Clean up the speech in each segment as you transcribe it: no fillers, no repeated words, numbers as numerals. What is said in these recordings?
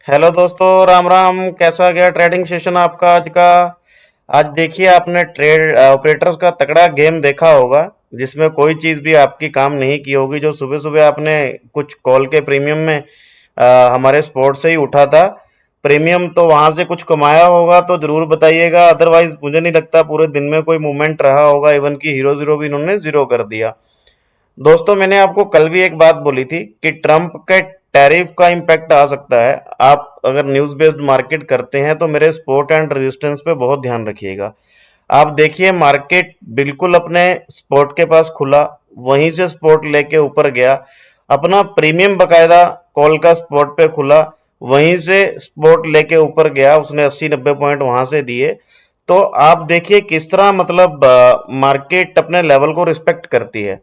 Hello दोस्तों, राम राम। कैसा गया ट्रेडिंग सेशन आपका आज का? आज देखिए, आपने ट्रेड ऑपरेटर्स का तगड़ा गेम देखा होगा जिसमें कोई चीज़ भी आपकी काम नहीं की होगी। जो सुबह सुबह आपने कुछ कॉल के प्रीमियम में हमारे स्पोर्ट से ही उठा था प्रीमियम, तो वहां से कुछ कमाया होगा तो जरूर बताइएगा। अदरवाइज मुझे नहीं लगता पूरे दिन में कोई मूवमेंट रहा होगा। इवन की हीरो जीरो भी इन्होंने जीरो कर दिया। दोस्तों, मैंने आपको कल भी एक बात बोली थी कि ट्रंप के टैरिफ का इम्पैक्ट आ सकता है। आप अगर न्यूज बेस्ड मार्केट करते हैं तो मेरे सपोर्ट एंड रेजिस्टेंस पे बहुत ध्यान रखिएगा। आप देखिए, मार्केट बिल्कुल अपने सपोर्ट के पास खुला, वहीं से सपोर्ट लेके ऊपर गया। अपना प्रीमियम बकायदा कॉल का सपोर्ट पे खुला, वहीं से सपोर्ट लेके ऊपर गया। उसने 80-90 पॉइंट वहां से दिए। तो आप देखिए किस तरह, मतलब मार्केट अपने लेवल को रिस्पेक्ट करती है।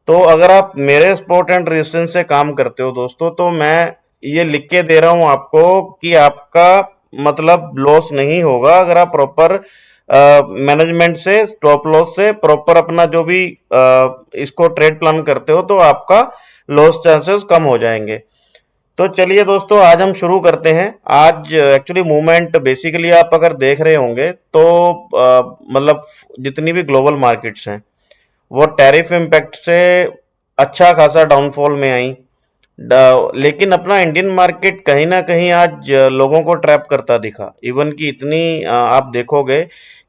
तो अगर आप मेरे सपोर्ट एंड रेजिस्टेंस से काम करते हो दोस्तों, तो मैं ये लिख के दे रहा हूं आपको कि आपका मतलब लॉस नहीं होगा अगर आप प्रॉपर मैनेजमेंट से, स्टॉप लॉस से प्रॉपर अपना जो भी इसको ट्रेड प्लान करते हो, तो आपका लॉस चांसेस कम हो जाएंगे। तो चलिए दोस्तों, आज हम शुरू करते हैं। आज एक्चुअली मूवमेंट बेसिकली आप अगर देख रहे होंगे तो मतलब जितनी भी ग्लोबल मार्केट्स हैं वो टैरिफ इम्पैक्ट से अच्छा खासा डाउनफॉल में आई। लेकिन अपना इंडियन मार्केट कहीं ना कहीं आज लोगों को ट्रैप करता दिखा। इवन कि इतनी आप देखोगे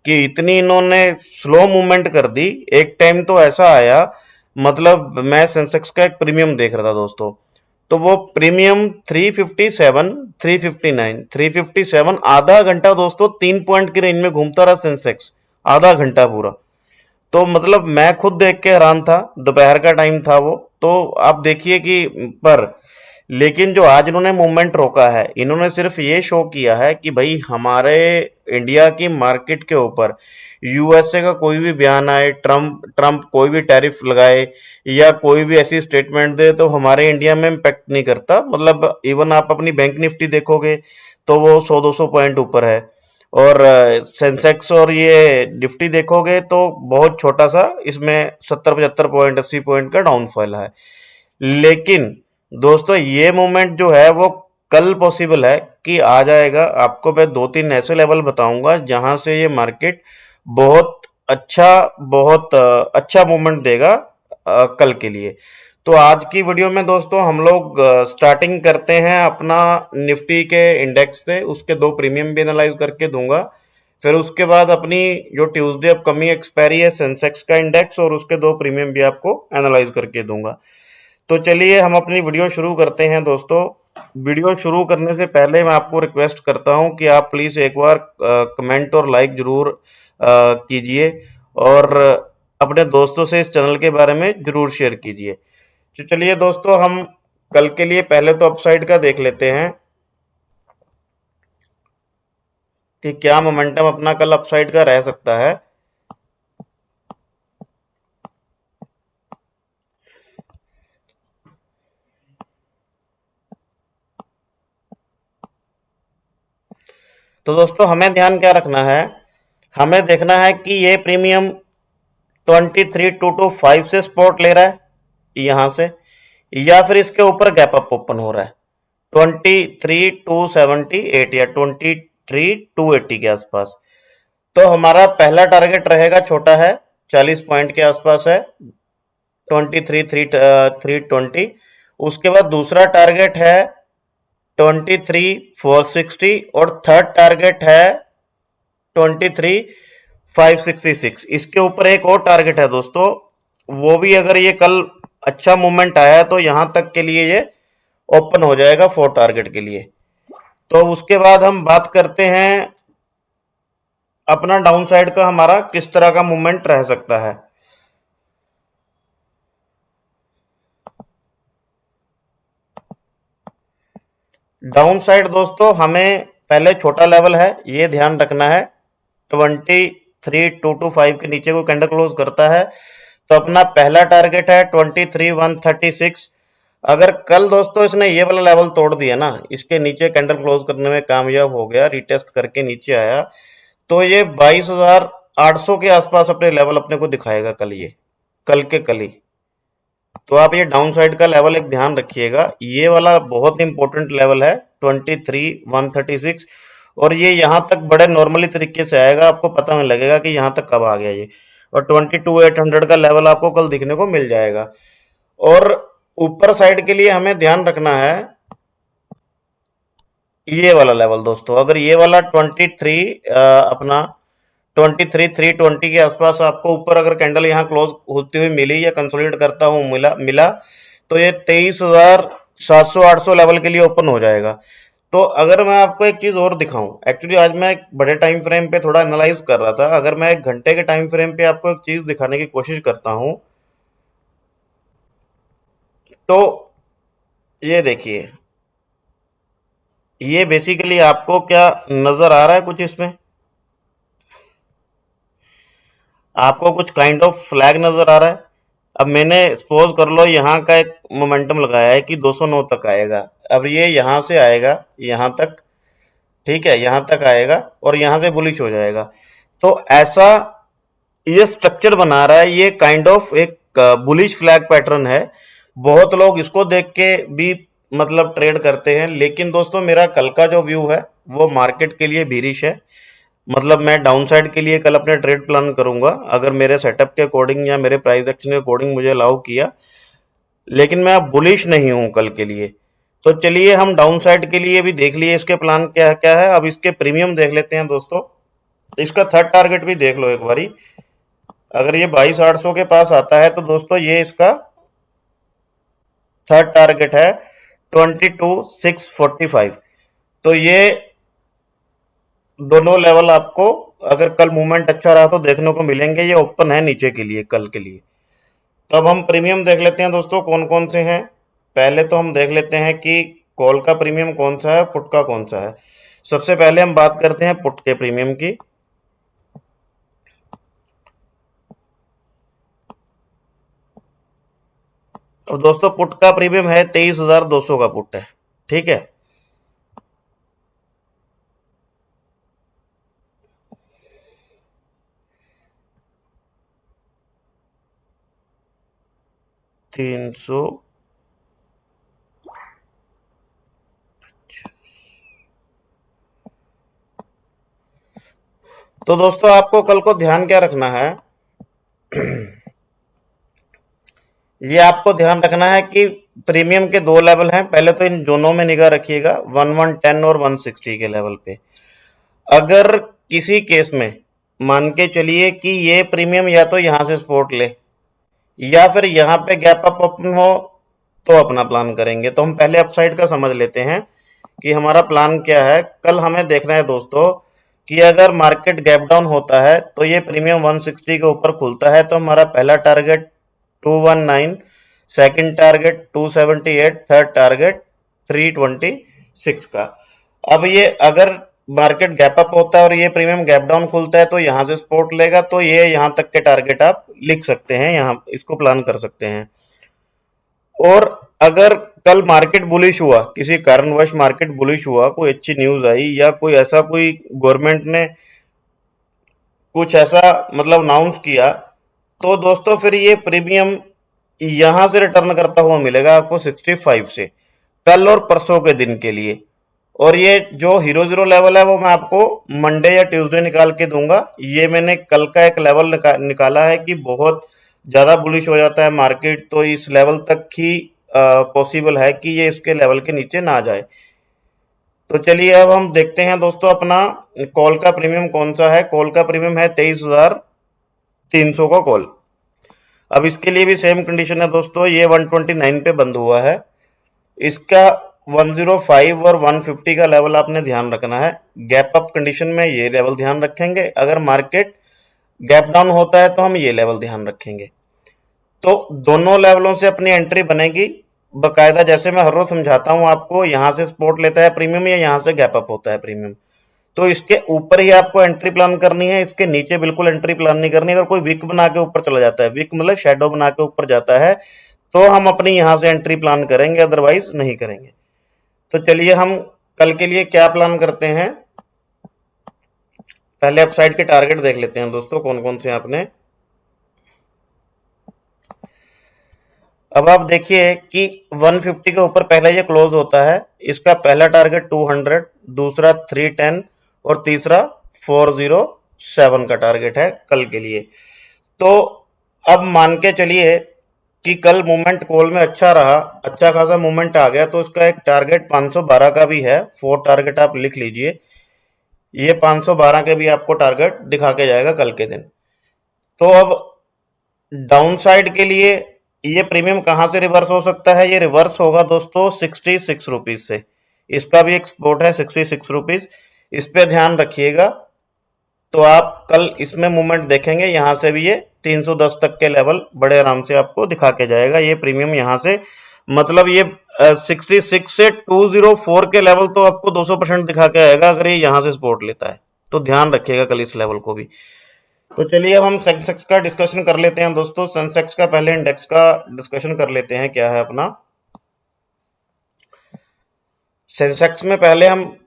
कि इतनी इन्होंने स्लो मूवमेंट कर दी। एक टाइम तो ऐसा आया, मतलब मैं सेंसेक्स का एक प्रीमियम देख रहा था दोस्तों, तो वो प्रीमियम 357, 359, 357 आधा घंटा दोस्तों 3 पॉइंट की रेंज में घूमता रहा सेंसेक्स, आधा घंटा पूरा। तो मतलब मैं खुद देख के हैरान था। दोपहर का टाइम था वो। तो आप देखिए कि पर लेकिन जो आज इन्होंने मूवमेंट रोका है, इन्होंने सिर्फ ये शो किया है कि भाई हमारे इंडिया की मार्केट के ऊपर यूएसए का कोई भी बयान आए, ट्रम्प ट्रम्प कोई भी टैरिफ लगाए या कोई भी ऐसी स्टेटमेंट दे, तो हमारे इंडिया में इम्पैक्ट नहीं करता। मतलब इवन आप अपनी बैंक निफ्टी देखोगे तो वो 100-200 पॉइंट ऊपर है। और सेंसेक्स और ये निफ्टी देखोगे तो बहुत छोटा सा, इसमें 70-75 पॉइंट, 80 पॉइंट का डाउनफॉल है। लेकिन दोस्तों, ये मूवमेंट जो है वो कल पॉसिबल है कि आ जाएगा। आपको मैं 2-3 ऐसे लेवल बताऊंगा जहां से ये मार्केट बहुत अच्छा, बहुत अच्छा मूवमेंट देगा कल के लिए। तो आज की वीडियो में दोस्तों हम लोग स्टार्टिंग करते हैं अपना निफ्टी के इंडेक्स से। उसके दो प्रीमियम भी एनालाइज करके दूंगा। फिर उसके बाद अपनी जो ट्यूसडे अपकमिंग एक्सपायरी है सेंसेक्स का इंडेक्स, और उसके दो प्रीमियम भी आपको एनालाइज करके दूंगा। तो चलिए हम अपनी वीडियो शुरू करते हैं दोस्तों। वीडियो शुरू करने से पहले मैं आपको रिक्वेस्ट करता हूं कि आप प्लीज एक बार कमेंट और लाइक जरूर कीजिए, और अपने दोस्तों से इस चैनल के बारे में जरूर शेयर कीजिए। तो चलिए दोस्तों, हम कल के लिए पहले तो अपसाइड का देख लेते हैं कि क्या मोमेंटम अपना कल अपसाइड का रह सकता है। तो दोस्तों, हमें ध्यान क्या रखना है, हमें देखना है कि ये प्रीमियम 23,225 से सपोर्ट ले रहा है यहां से, या फिर इसके ऊपर गैप अप ओपन हो रहा है 23,278 या 23,280 के आसपास। तो हमारा पहला टारगेट रहेगा, छोटा है, 40 पॉइंट के आसपास है, 23,320। उसके बाद दूसरा टारगेट है 23,460, और थर्ड टारगेट है 23,566। इसके ऊपर एक और टारगेट है दोस्तों, वो भी अगर ये कल अच्छा मूवमेंट आया तो यहां तक के लिए ये ओपन हो जाएगा 4 टारगेट के लिए। तो उसके बाद हम बात करते हैं अपना डाउन साइड का, हमारा किस तरह का मूवमेंट रह सकता है। डाउन साइड दोस्तों, हमें पहले छोटा लेवल है ये ध्यान रखना है। 23,225 के नीचे को कैंडल क्लोज करता है तो अपना पहला टारगेट है 23,136। अगर कल दोस्तों इसने ये वाला लेवल तोड़ दिया ना, इसके नीचे कैंडल क्लोज करने में कामयाब हो गया, रिटेस्ट करके नीचे आया, तो ये 22,800 के आसपास अपने लेवल अपने को दिखाएगा कल, ये कल के कल ही। तो आप ये डाउन साइड का लेवल एक ध्यान रखिएगा, ये वाला बहुत इंपॉर्टेंट लेवल है 23,136, और ये यहाँ तक बड़े नॉर्मली तरीके से आएगा, आपको पता नहीं लगेगा कि यहाँ तक कब आ गया ये। और 22,800 का लेवल आपको कल दिखने को मिल जाएगा। और ऊपर साइड के लिए हमें ध्यान रखना है ये वाला लेवल दोस्तों, अगर ये वाला 23 अपना 23,320 के आसपास आपको ऊपर अगर कैंडल यहाँ क्लोज होती हुई मिली या कंसोलिडेट करता हूँ मिला मिला, तो ये 23,700-800 लेवल के लिए ओपन हो जाएगा। तो अगर मैं आपको एक चीज और दिखाऊं, एक्चुअली आज मैं एक बड़े टाइम फ्रेम पे थोड़ा एनालाइज कर रहा था, अगर मैं 1 घंटे के टाइम फ्रेम पे आपको एक चीज दिखाने की कोशिश करता हूं, तो ये देखिए, ये बेसिकली आपको क्या नजर आ रहा है, कुछ इसमें आपको कुछ काइंड ऑफ फ्लैग नजर आ रहा है। अब मैंने सपोज कर लो यहाँ का एक मोमेंटम लगाया है कि 209 तक आएगा, अब ये यहाँ से आएगा यहाँ तक, ठीक है, यहाँ तक आएगा और यहाँ से बुलिश हो जाएगा। तो ऐसा ये स्ट्रक्चर बना रहा है, ये काइंड ऑफ एक बुलिश फ्लैग पैटर्न है। बहुत लोग इसको देख के भी मतलब ट्रेड करते हैं, लेकिन दोस्तों मेरा कल का जो व्यू है वो मार्केट के लिए बीरिश है। मतलब मैं डाउन साइड के लिए कल अपने ट्रेड प्लान करूंगा अगर मेरे सेटअप के अकॉर्डिंग या मेरे प्राइस एक्शन के अकॉर्डिंग मुझे अलाउ किया, लेकिन मैं अब बुलिश नहीं हूं कल के लिए। तो चलिए हम डाउन साइड के लिए भी देख लिए इसके प्लान क्या क्या है, अब इसके प्रीमियम देख लेते हैं दोस्तों। इसका थर्ड टारगेट भी देख लो एक बारी, अगर ये 22,800 के पास आता है तो दोस्तों ये इसका थर्ड टारगेट है 22,645। तो ये दोनों लेवल आपको अगर कल मूवमेंट अच्छा रहा तो देखने को मिलेंगे, ये ओपन है नीचे के लिए कल के लिए। तो अब हम प्रीमियम देख लेते हैं दोस्तों कौन कौन से हैं। पहले तो हम देख लेते हैं कि कॉल का प्रीमियम कौन सा है, पुट का कौन सा है। सबसे पहले हम बात करते हैं पुट के प्रीमियम की। अब दोस्तों पुट का प्रीमियम है 23,200 का पुट है, ठीक है। तीन सौ तो दोस्तों आपको कल को ध्यान क्या रखना है, ये आपको ध्यान रखना है कि प्रीमियम के दो लेवल हैं, पहले तो इन दोनों में निगाह रखिएगा 1110 और 160 के लेवल पे। अगर किसी केस में मान के चलिए कि ये प्रीमियम या तो यहां से सपोर्ट ले या फिर यहां पे गैप अप ओपन हो, तो अपना प्लान करेंगे। तो हम पहले अपसाइड का समझ लेते हैं कि हमारा प्लान क्या है। कल हमें देखना है दोस्तों कि अगर मार्केट गैप डाउन होता है तो ये प्रीमियम 160 के ऊपर खुलता है, तो हमारा पहला target 219, second target 278, third target 326 का। अब ये अगर मार्केट गैप अप होता है और ये प्रीमियम गैप डाउन खुलता है तो यहां से सपोर्ट लेगा, तो ये यहां तक के टारगेट आप लिख सकते हैं, यहां इसको प्लान कर सकते हैं। और अगर कल मार्केट बुलिश हुआ, किसी कारणवश मार्केट बुलिश हुआ, कोई अच्छी न्यूज आई या कोई ऐसा कोई गवर्नमेंट ने कुछ ऐसा मतलब अनाउंस किया, तो दोस्तों फिर ये प्रीमियम यहां से रिटर्न करता हुआ मिलेगा आपको 65 से, कल और परसों के दिन के लिए। और ये जो हीरो जीरो लेवल है वो मैं आपको मंडे या ट्यूसडे निकाल के दूंगा। ये मैंने कल का एक लेवल निकाला है कि बहुत ज्यादा बुलिश हो जाता है मार्केट, तो इस लेवल तक ही पॉसिबल है कि ये इसके लेवल के नीचे ना जाए। तो चलिए अब हम देखते हैं दोस्तों अपना कॉल का प्रीमियम कौन सा है। कॉल का प्रीमियम है 23,300 का कॉल। अब इसके लिए भी सेम कंडीशन है दोस्तों, ये 129 पे बंद हुआ है, इसका 105 और 150 का लेवल आपने ध्यान रखना है। गैप अप कंडीशन में ये लेवल ध्यान रखेंगे, अगर मार्केट गैप डाउन होता है तो हम ये लेवल ध्यान रखेंगे। तो दोनों लेवलों से अपनी एंट्री बनेगी बकायदा, जैसे मैं हर रोज समझाता हूं आपको, यहां से सपोर्ट लेता है प्रीमियम या यहां से गैप अप होता है प्रीमियम, तो इसके ऊपर ही आपको एंट्री प्लान करनी है, इसके नीचे बिल्कुल एंट्री प्लान नहीं करनी। अगर कोई विक बना के ऊपर चला जाता है, विक मतलब शेडो बना के ऊपर जाता है, तो हम अपनी यहां से एंट्री प्लान करेंगे, अदरवाइज नहीं करेंगे। तो चलिए हम कल के लिए क्या प्लान करते हैं, पहले अपसाइड के टारगेट देख लेते हैं दोस्तों कौन कौन से आपने। अब आप देखिए कि 150 के ऊपर पहले ये क्लोज होता है। इसका पहला टारगेट 200, दूसरा 310 और तीसरा 407 का टारगेट है कल के लिए। तो अब मान के चलिए कि कल मूवमेंट कॉल में अच्छा रहा, अच्छा खासा मूवमेंट आ गया, तो इसका एक टारगेट 512 का भी है। 4 टारगेट आप लिख लीजिए, ये 512 के भी आपको टारगेट दिखा के जाएगा कल के दिन। तो अब डाउन साइड के लिए ये प्रीमियम कहाँ से रिवर्स हो सकता है? ये रिवर्स होगा दोस्तों 66 रुपीज से। इसका भी एक सपोर्ट है 66 रुपीज, इस पे ध्यान रखिएगा। तो आप कल इसमें मूवमेंट देखेंगे, यहाँ से भी ये 310 तक के लेवल बड़े आराम से आपको दिखा के जाएगा। ये प्रीमियम यहाँ से मतलब ये 66 से 204 के लेवल तो आपको 200% दिखा के आएगा अगर ये यहाँ से सपोर्ट लेता है। तो ध्यान रखिएगा कल इस लेवल को भी। तो चलिए अब हम सेंसेक्स का डिस्कशन कर लेते हैं दोस्तों। सेंसेक्स का पहले इंडेक्स का डिस्कशन कर लेते हैं, क्या है अपना सेंसेक्स में। पहले हम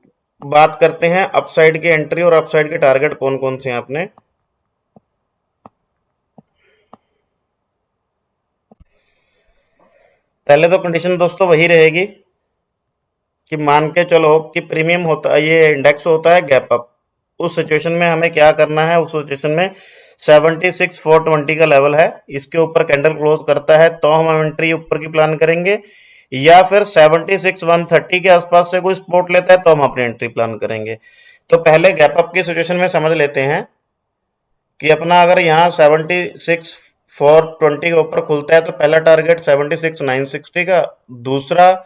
बात करते हैं अपसाइड के एंट्री और अपसाइड के टारगेट कौन कौन से हैं अपने। पहले तो कंडीशन दोस्तों वही रहेगी कि मान के चलो कि प्रीमियम होता है, ये इंडेक्स होता है गैप अप। उस सिचुएशन में हमें क्या करना है? उस सिचुएशन में 76,420 का लेवल है, इसके ऊपर कैंडल क्लोज करता है तो हम एंट्री ऊपर की प्लान करेंगे, या फिर 76,130 के आसपास से कोई सपोर्ट लेता है तो हम अपनी एंट्री प्लान करेंगे। तो पहले गैप अप की सिचुएशन में समझ लेते हैं कि अपना अगर यहाँ 76,420 के ऊपर खुलता है तो पहला टारगेट 76,960 का, दूसरा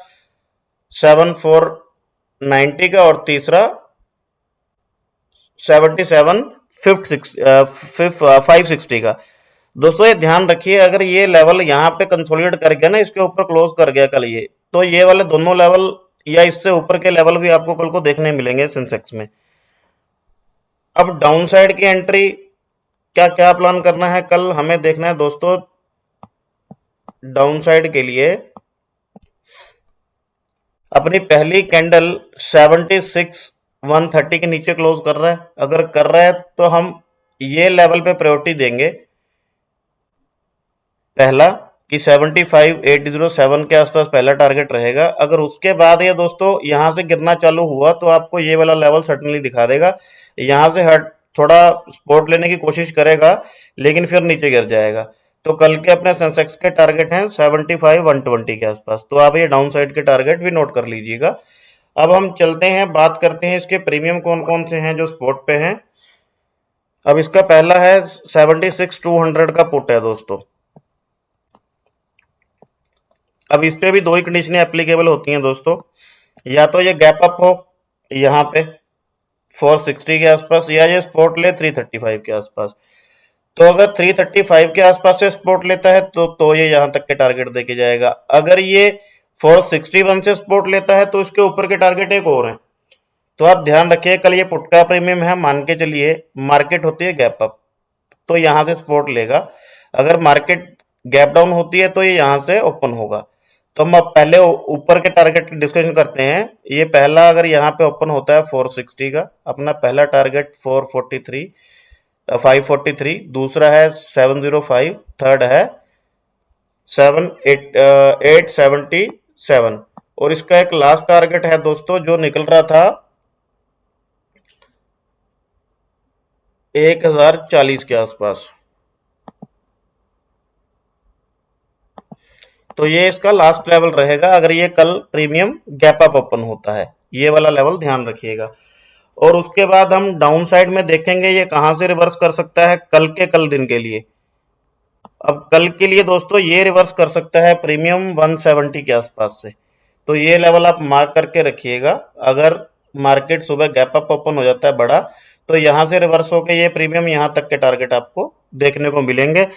7490 का और तीसरा 77,560 का। दोस्तों ये ध्यान रखिए, अगर ये लेवल यहाँ पे कंसोलिडेट कर गया ना, इसके ऊपर क्लोज कर गया कल ये, तो ये वाले दोनों लेवल या इससे ऊपर के लेवल भी आपको कल को देखने मिलेंगे सेंसेक्स में। अब डाउन साइड की एंट्री क्या क्या प्लान करना है कल हमें देखना है दोस्तों। डाउन साइड के लिए अपनी पहली कैंडल 76,130 के नीचे क्लोज कर रहा है, अगर कर रहा है तो हम ये लेवल पे प्रायोरिटी देंगे पहला कि 75,807 के आसपास पहला टारगेट रहेगा। अगर उसके बाद ये दोस्तों यहां से गिरना चालू हुआ तो आपको ये वाला लेवल सर्टनली दिखा देगा। यहां से हट थोड़ा सपोर्ट लेने की कोशिश करेगा लेकिन फिर नीचे गिर जाएगा। तो कल के अपने सेंसेक्स के टारगेट हैं 75,120 के आसपास, तो आप ये डाउन साइड के टारगेट भी नोट कर लीजिएगा। अब हम चलते हैं, बात करते हैं इसके प्रीमियम कौन कौन से हैं जो स्पॉट पे हैं। अब इसका पहला है 76,200 का पुट है दोस्तों। अब इस पे भी दो ही कंडीशनें एप्लीकेबल होती हैं दोस्तों, या तो ये गैप अप हो यहाँ पे 460 के आसपास, या ये स्पॉट ले 335 के आसपास। तो अगर 335 के आसपास से सपोर्ट लेता है तो ये यहां तक के टारगेट देके जाएगा। अगर ये 461 से सपोर्ट लेता है तो इसके ऊपर के टारगेट एक और हैं। तो आप ध्यान रखिए, कल ये पुट का प्रीमियम है, मान के चलिए मार्केट होती है गैप अप तो यहां से सपोर्ट लेगा, अगर मार्केट गैप डाउन होती है तो ये यहां से ओपन होगा। तो हम अब पहले ऊपर के टारगेट की डिस्कशन करते हैं। ये पहला अगर यहाँ पे ओपन होता है 460 का, अपना पहला टारगेट 543, दूसरा है 705, थर्ड है 877 और इसका एक लास्ट टारगेट है दोस्तों जो निकल रहा था 1040 के आसपास। तो ये इसका लास्ट लेवल रहेगा अगर ये कल प्रीमियम गैप अप ओपन होता है, ये वाला लेवल ध्यान रखिएगा। और उसके बाद हम डाउन साइड में देखेंगे ये कहां से रिवर्स कर सकता है कल दिन के लिए। अब कल के लिए दोस्तों ये रिवर्स कर सकता है प्रीमियम 170 के आसपास से, तो ये लेवल आप मार्क करके रखिएगा। अगर मार्केट सुबह गैप अप ओपन हो जाता है बड़ा तो यहां से रिवर्स होकर ये प्रीमियम यहां तक के टारगेट आपको देखने को मिलेंगे।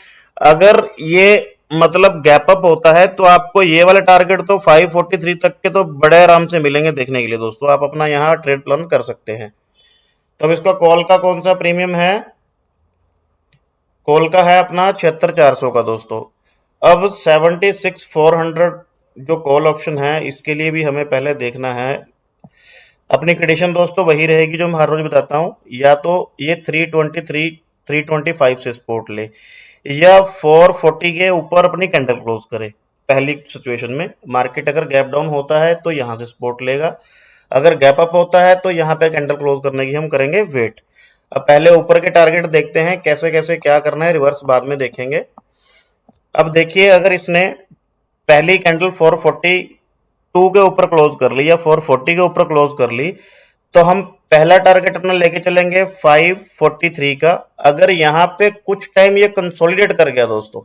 अगर ये मतलब गैप अप होता है तो आपको ये वाले टारगेट तो 543 तक के तो बड़े आराम से मिलेंगे देखने के लिए दोस्तों, आप अपना यहाँ ट्रेड प्लान कर सकते हैं। तब इसका कॉल का कौन सा प्रीमियम है? कॉल का है अपना 76,400 का दोस्तों। अब 76,400 जो कॉल ऑप्शन है इसके लिए भी हमें पहले देखना है। अपनी कंडीशन दोस्तों वही रहेगी जो मैं हर रोज बताता हूँ, या तो ये 323 325 से सपोर्ट ले या 440 के ऊपर अपनी कैंडल क्लोज करे। पहली सिचुएशन में मार्केट अगर गैप डाउन होता है तो यहाँ से सपोर्ट लेगा, अगर गैप अप होता है तो यहाँ पे कैंडल क्लोज करने की हम करेंगे वेट। अब पहले ऊपर के टारगेट देखते हैं कैसे कैसे क्या करना है, रिवर्स बाद में देखेंगे। अब देखिए अगर इसने पहली कैंडल 442 के ऊपर क्लोज कर ली या 440 के ऊपर क्लोज कर ली तो हम पहला टारगेट अपना लेके चलेंगे 543 का। अगर यहाँ पे कुछ टाइम ये कंसोलिडेट कर गया दोस्तों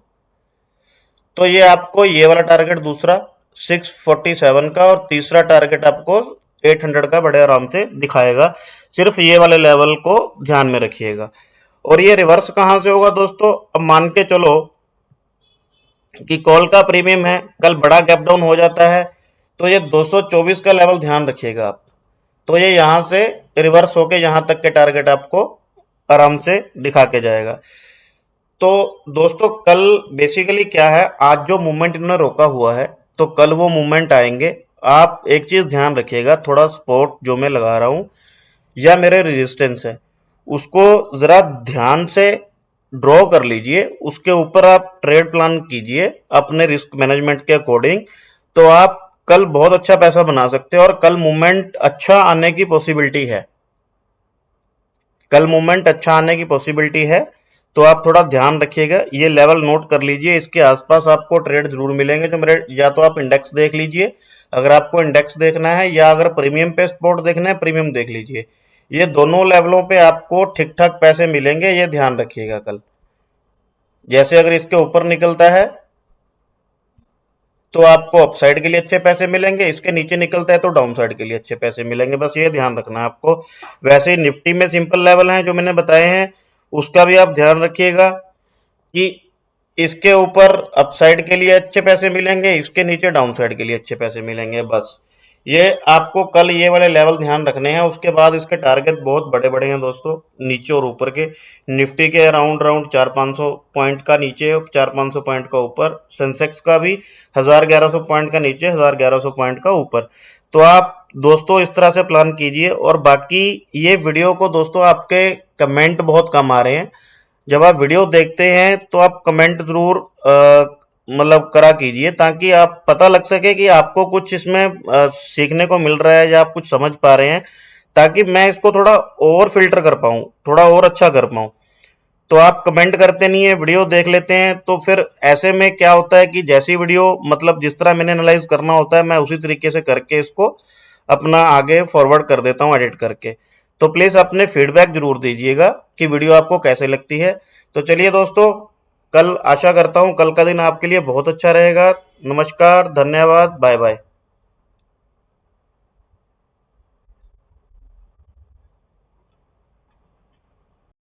तो ये आपको ये वाला टारगेट दूसरा 647 का और तीसरा टारगेट आपको 800 का बड़े आराम से दिखाएगा। सिर्फ ये वाले लेवल को ध्यान में रखिएगा। और ये रिवर्स कहां से होगा दोस्तों, अब मान के चलो कि कॉल का प्रीमियम है, कल बड़ा गैप डाउन हो जाता है तो ये 224 का लेवल ध्यान रखिएगा आप, तो ये यहां से रिवर्स होके यहां तक के टारगेट आपको आराम से दिखा के जाएगा। तो दोस्तों कल बेसिकली क्या है, आज जो मूवमेंट इन्होंने रोका हुआ है तो कल वो मूवमेंट आएंगे। आप एक चीज ध्यान रखिएगा, थोड़ा सपोर्ट जो मैं लगा रहा हूं या मेरे रेजिस्टेंस है उसको जरा ध्यान से ड्रॉ कर लीजिए, उसके ऊपर आप ट्रेड प्लान कीजिए अपने रिस्क मैनेजमेंट के अकॉर्डिंग, तो आप कल बहुत अच्छा पैसा बना सकते हैं। और कल मूवमेंट अच्छा आने की पॉसिबिलिटी है, कल मूवमेंट अच्छा आने की पॉसिबिलिटी है, तो आप थोड़ा ध्यान रखिएगा। ये लेवल नोट कर लीजिए, इसके आसपास आपको ट्रेड जरूर मिलेंगे जो मेरे, या तो आप इंडेक्स देख लीजिए अगर आपको इंडेक्स देखना है, या अगर प्रीमियम पे सपोर्ट देखना है प्रीमियम देख लीजिए। ये दोनों लेवलों पे आपको ठीक ठाक पैसे मिलेंगे, ये ध्यान रखिएगा। कल जैसे अगर इसके ऊपर निकलता है तो आपको अपसाइड के लिए अच्छे पैसे मिलेंगे, इसके नीचे निकलता है तो डाउन साइड के लिए अच्छे पैसे मिलेंगे, बस ये ध्यान रखना है आपको। वैसे ही निफ्टी में सिंपल लेवल हैं जो मैंने बताए हैं, उसका भी आप ध्यान रखिएगा कि इसके ऊपर अपसाइड के लिए अच्छे पैसे मिलेंगे, इसके नीचे डाउन साइड के लिए अच्छे पैसे मिलेंगे। बस ये आपको कल ये वाले लेवल ध्यान रखने हैं। उसके बाद इसके टारगेट बहुत बड़े बड़े हैं दोस्तों, नीचे और ऊपर के। निफ्टी के अराउंड 400-500 पॉइंट का नीचे, 400-500 पॉइंट का ऊपर, सेंसेक्स का भी 1000-1100 पॉइंट का नीचे, 1000-1100 पॉइंट का ऊपर। तो आप दोस्तों इस तरह से प्लान कीजिए। और बाकी ये वीडियो को दोस्तों आपके कमेंट बहुत कम आ रहे हैं, जब आप वीडियो देखते हैं तो आप कमेंट जरूर मतलब करा कीजिए, ताकि आप पता लग सके कि आपको कुछ इसमें सीखने को मिल रहा है या आप कुछ समझ पा रहे हैं, ताकि मैं इसको थोड़ा और फिल्टर कर पाऊँ, थोड़ा और अच्छा कर पाऊँ। तो आप कमेंट करते नहीं है, वीडियो देख लेते हैं, तो फिर ऐसे में क्या होता है कि जैसी वीडियो मतलब जिस तरह मैंने एनालाइज करना होता है मैं उसी तरीके से करके इसको अपना आगे फॉरवर्ड कर देता हूँ एडिट करके। तो प्लीज़ अपने फीडबैक जरूर दीजिएगा कि वीडियो आपको कैसे लगती है। तो चलिए दोस्तों, कल आशा करता हूँ कल का दिन आपके लिए बहुत अच्छा रहेगा। नमस्कार, धन्यवाद, बाय बाय।